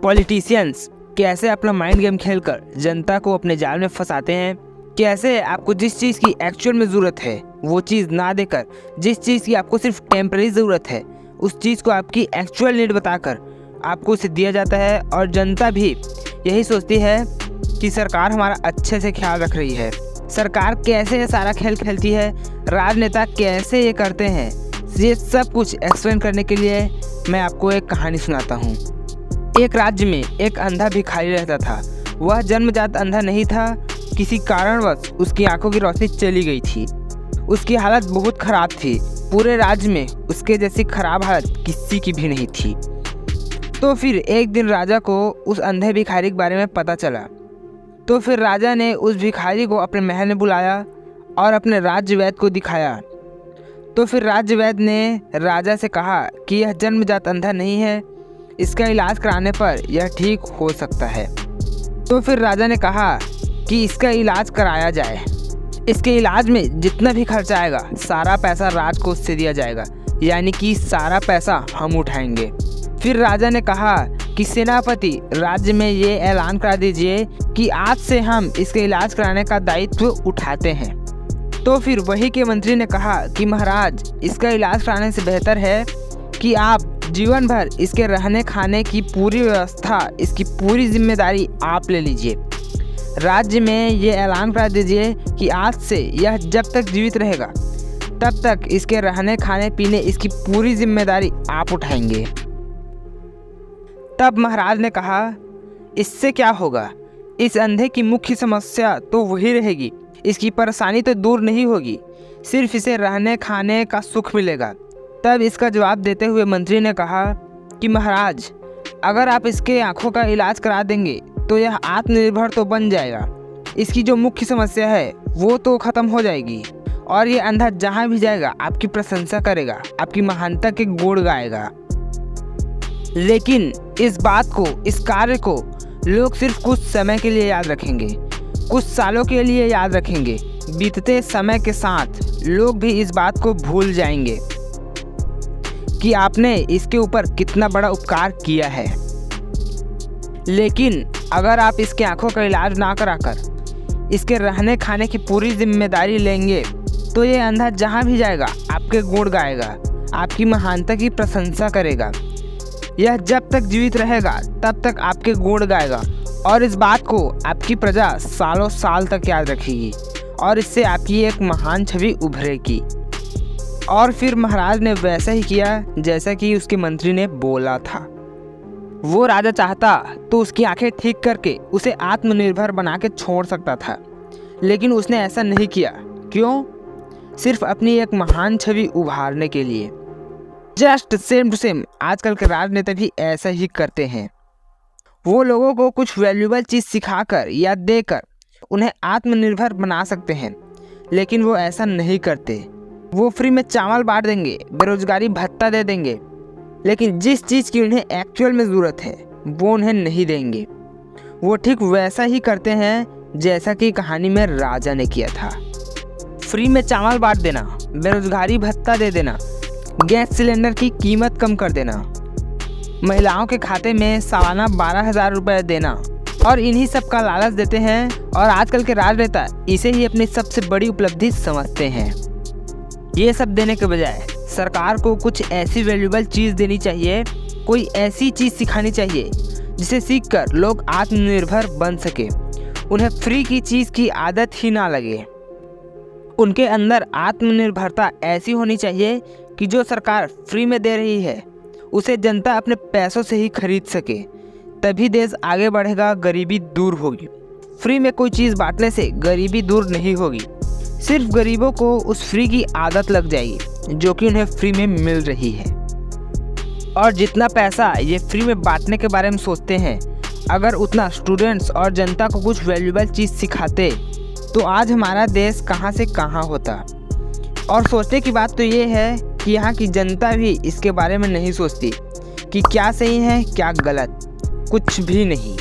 Politicians कैसे अपना mind game खेलकर जनता को अपने जाल में फंसाते हैं, कैसे आपको जिस चीज़ की एक्चुअल में ज़रूरत है वो चीज़ ना देकर जिस चीज़ की आपको सिर्फ टेम्परेरी ज़रूरत है उस चीज़ को आपकी एक्चुअल नीड बताकर आपको उसे दिया जाता है। और जनता भी यही सोचती है कि सरकार हमारा अच्छे से ख्याल रख रही है। सरकार कैसे ये सारा खेल खेलती है, राजनेता कैसे ये करते हैं, ये सब कुछ एक्सप्लेन करने के लिए मैं आपको एक कहानी सुनाता हूँ। एक राज्य में एक अंधा भिखारी रहता था। वह जन्मजात अंधा नहीं था, किसी कारणवश उसकी आंखों की रोशनी चली गई थी। उसकी हालत बहुत ख़राब थी। पूरे राज्य में उसके जैसी खराब हालत किसी की भी नहीं थी। तो फिर एक दिन राजा को उस अंधे भिखारी के बारे में पता चला। तो फिर राजा ने उस भिखारी को अपने महल में बुलाया और अपने राज्य वैद्य को दिखाया। तो फिर राज्य वैद्य ने राजा से कहा कि यह जन्मजात अंधा नहीं है, इसका इलाज कराने पर यह ठीक हो सकता है। तो फिर राजा ने कहा कि इसका इलाज कराया जाए। इसके इलाज में जितना भी खर्चा आएगा सारा पैसा राज को उससे दिया जाएगा, यानी कि सारा पैसा हम उठाएंगे। फिर राजा ने कहा कि सेनापति राज्य में ये ऐलान करा दीजिए कि आज से हम इसके इलाज कराने का दायित्व उठाते हैं। तो फिर वही के मंत्री ने कहा कि महाराज, इसका इलाज कराने से बेहतर है कि आप जीवन भर इसके रहने खाने की पूरी व्यवस्था, इसकी पूरी जिम्मेदारी आप ले लीजिए। राज्य में ये ऐलान करा दीजिए कि आज से यह जब तक जीवित रहेगा तब तक इसके रहने खाने पीने इसकी पूरी जिम्मेदारी आप उठाएंगे। तब महाराज ने कहा, इससे क्या होगा, इस अंधे की मुख्य समस्या तो वही रहेगी, इसकी परेशानी तो दूर नहीं होगी, सिर्फ इसे रहने खाने का सुख मिलेगा। तब इसका जवाब देते हुए मंत्री ने कहा कि महाराज, अगर आप इसके आँखों का इलाज करा देंगे तो यह आत्मनिर्भर तो बन जाएगा, इसकी जो मुख्य समस्या है वो तो ख़त्म हो जाएगी और ये अंधा जहाँ भी जाएगा आपकी प्रशंसा करेगा, आपकी महानता के गुण गाएगा। लेकिन इस बात को, इस कार्य को लोग सिर्फ कुछ समय के लिए याद रखेंगे, कुछ सालों के लिए याद रखेंगे। बीतते समय के साथ लोग भी इस बात को भूल जाएंगे कि आपने इसके ऊपर कितना बड़ा उपकार किया है। लेकिन अगर आप इसके आंखों का इलाज ना कराकर इसके रहने खाने की पूरी जिम्मेदारी लेंगे तो ये अंधा जहाँ भी जाएगा आपके गुण गाएगा, आपकी महानता की प्रशंसा करेगा। यह जब तक जीवित रहेगा तब तक आपके गुण गाएगा और इस बात को आपकी प्रजा सालों साल तक याद रखेगी और इससे आपकी एक महान छवि उभरेगी। और फिर महाराज ने वैसा ही किया जैसा कि उसके मंत्री ने बोला था। वो राजा चाहता तो उसकी आंखें ठीक करके उसे आत्मनिर्भर बना के छोड़ सकता था, लेकिन उसने ऐसा नहीं किया। क्यों? सिर्फ अपनी एक महान छवि उभारने के लिए। जस्ट सेम टू सेम आजकल के राजनेता भी ऐसा ही करते हैं। वो लोगों को कुछ वैल्यूएबल चीज़ सिखाकर या देकर उन्हें आत्मनिर्भर बना सकते हैं, लेकिन वो ऐसा नहीं करते। वो फ्री में चावल बांट देंगे, बेरोजगारी भत्ता दे देंगे, लेकिन जिस चीज़ की उन्हें एक्चुअल में ज़रूरत है वो उन्हें नहीं देंगे। वो ठीक वैसा ही करते हैं जैसा कि कहानी में राजा ने किया था। फ्री में चावल बांट देना, बेरोजगारी भत्ता दे देना, गैस सिलेंडर की कीमत कम कर देना, महिलाओं के खाते में सालाना 12,000 रुपये देना, और इन्हीं सब का लालच देते हैं। और आजकल के राजनेता इसे ही अपनी सबसे बड़ी उपलब्धि समझते हैं। ये सब देने के बजाय सरकार को कुछ ऐसी वैल्यूएबल चीज़ देनी चाहिए, कोई ऐसी चीज़ सिखानी चाहिए जिसे सीखकर लोग आत्मनिर्भर बन सके, उन्हें फ्री की चीज़ की आदत ही ना लगे। उनके अंदर आत्मनिर्भरता ऐसी होनी चाहिए कि जो सरकार फ्री में दे रही है उसे जनता अपने पैसों से ही खरीद सके, तभी देश आगे बढ़ेगा, गरीबी दूर होगी। फ्री में कोई चीज़ बांटने से गरीबी दूर नहीं होगी, सिर्फ गरीबों को उस फ्री की आदत लग जाएगी जो कि उन्हें फ्री में मिल रही है। और जितना पैसा ये फ्री में बांटने के बारे में सोचते हैं, अगर उतना स्टूडेंट्स और जनता को कुछ वैल्यूएबल चीज़ सिखाते तो आज हमारा देश कहाँ से कहाँ होता। और सोचने की बात तो ये है कि यहाँ की जनता भी इसके बारे में नहीं सोचती कि क्या सही है क्या गलत, कुछ भी नहीं।